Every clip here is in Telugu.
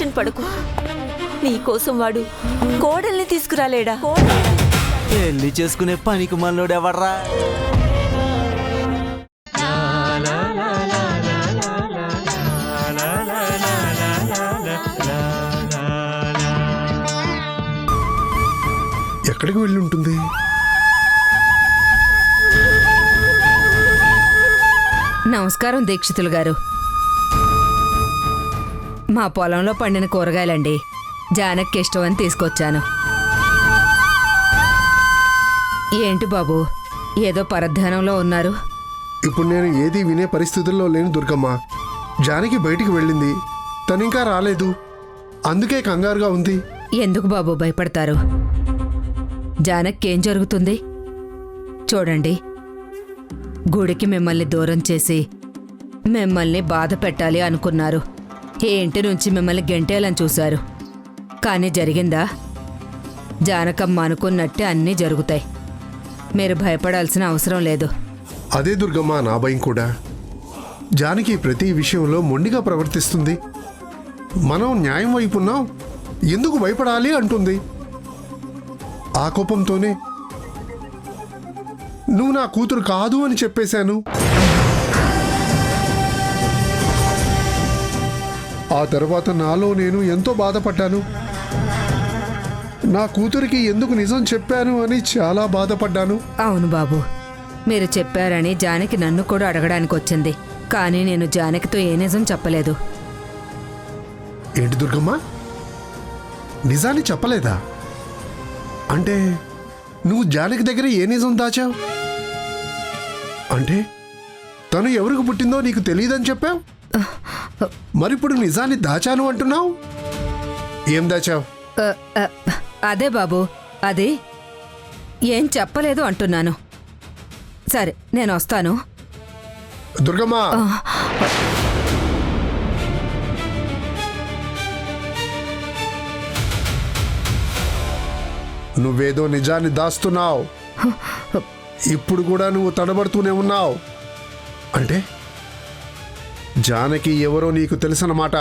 టెన్షన్ పడకు. నీకోసం వాడు కోడల్ని తీసుకురాలేడా? పెళ్లి చేసుకునే పనికి మనలోడు ఎవర్రా? ఎక్కడికి వెళ్ళి ఉంటుంది? నమస్కారం దీక్షితులు గారు. మా పొలంలో పండిన కూరగాయలండి. జానకి ఇష్టం అని తీసుకొచ్చాను. ఏంటి బాబు, ఏదో పరధ్యానంలో ఉన్నారు? ఇప్పుడు నేను ఏది వినే పరిస్థితుల్లో లేని దుర్గమ్మ. జానకి బయటికి వెళ్ళింది, తనింకా రాలేదు. అందుకే కంగారుగా ఉంది. ఎందుకు బాబు భయపడతారు? జానకి ఏం జరుగుతుంది? చూడండి, గుడికి మిమ్మల్ని దూరం చేసి మిమ్మల్ని బాధ పెట్టాలి అనుకున్నారు. ఈ ఇంటి నుంచి మిమ్మల్ని గెంటేయాలని చూశారు. కానీ జరిగిందా? జానకమ్మ అనుకున్నట్టే అన్నీ జరుగుతాయి. మీరు భయపడాల్సిన అవసరం లేదు. అదే దుర్గమ్మ నా భయం కూడా. జానకి ప్రతి విషయంలో మొండిగా ప్రవర్తిస్తుంది. మనం న్యాయం వైపున్నాం, ఎందుకు భయపడాలి అంటుంది. ఆ కోపంతోనే నువ్వు నా కూతురు కాదు అని చెప్పేశాను. ఆ తర్వాత నాలో నేను ఎంతో బాధపడ్డాను. నా కూతురికి ఎందుకు నిజం చెప్పాను అని చాలా బాధపడ్డాను. అవును బాబు, మీరు చెప్పారని జానకి నన్ను కూడా అడగడానికి వచ్చింది. కానీ నేను జానకితో ఏ నిజం చెప్పలేదు. ఏంటి దుర్గమ్మ, నిజాన్ని చెప్పలేదా? అంటే నువ్వు జానకి దగ్గర ఏ నిజం దాచావు? అంటే తను ఎవరికి పుట్టిందో నీకు తెలియదని చెప్పావు. మరిప్పుడు నిజాన్ని దాచాను అంటున్నావు. ఏం దాచావు? అదే బాబు, అది ఏం చెప్పలేదు అంటున్నాను. సరే, నేను వస్తాను. దుర్గమ్మ, నువ్వేదో నిజాన్ని దాస్తున్నావు. ఇప్పుడు కూడా నువ్వు తడబడుతూనే ఉన్నావు. అంటే జానకి ఎవరో నీకు తెలుసన్నమాట.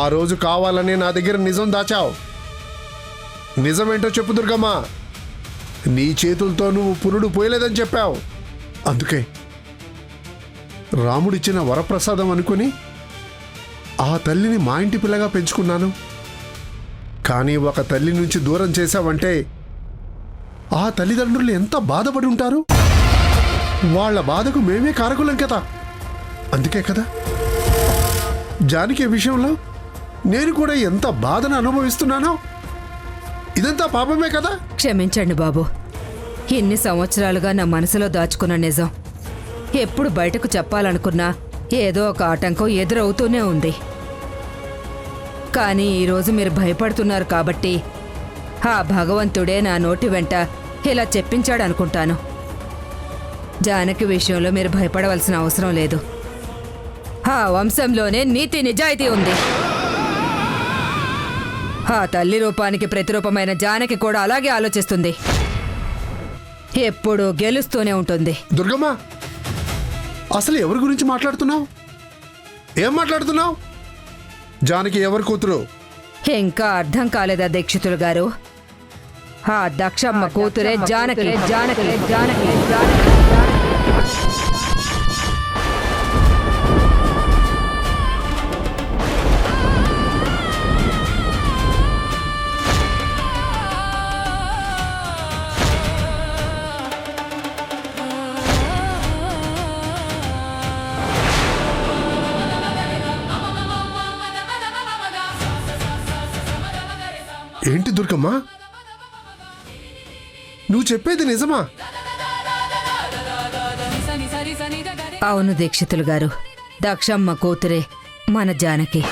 ఆ రోజు కావాలనే నా దగ్గర నిజం దాచావు. నిజమేంటో చెప్పు దుర్గమ్మ. నీ చేతులతో నువ్వు పురుడు పోయలేదని చెప్పావు. అందుకే రాముడిచ్చిన వరప్రసాదం అనుకుని ఆ తల్లిని మా ఇంటి పిల్లగా పెంచుకున్నాను. కానీ ఒక తల్లి నుంచి దూరం చేశావంటే ఆ తల్లిదండ్రులు ఎంత బాధపడి ఉంటారు. వాళ్ళ బాధకు మేమే కారకులం కదా. అందుకే కదా జానకి విషయంలో నేను కూడా ఎంత బాధను అనుభవిస్తున్నానో. ఇదంతా పాపమే కదా. క్షమించండి బాబు, ఇన్ని సంవత్సరాలుగా నా మనసులో దాచుకున్న నిజం ఎప్పుడు బయటకు చెప్పాలనుకున్నా ఏదో ఒక ఆటంకం ఎదురవుతూనే ఉంది. కానీ ఈరోజు మీరు భయపడుతున్నారు కాబట్టి ఆ భగవంతుడే నా నోటి వెంట ఇలా చెప్పించాడనుకుంటాను. జానకి విషయంలో మీరు భయపడవలసిన అవసరం లేదు. ఆ వంశంలోనే నీతి నిజాయితీ ఉంది. ఆ తల్లి రూపానికి ప్రతిరూపమైన జానకి కూడా అలాగే ఆలోచిస్తుంది. ఎప్పుడూ గెలుస్తూనే ఉంటుంది. దుర్గమ్మ, అసలు ఎవరి గురించి మాట్లాడుతున్నావు? ఏం మాట్లాడుతున్నావు? జానకి ఎవరి కూతురు? ఇంకా అర్థం కాలేదా దీక్షితులు గారు? ఆ దక్షమ్మ కూతురే జానకి. జానకి జానకి జానకి ఏంటి దుర్గమ్మ, నువ్వు చెప్పేది నిజమా? అవును దీక్షితులు గారు, దక్షమ్మ కూతురే మన జానకి.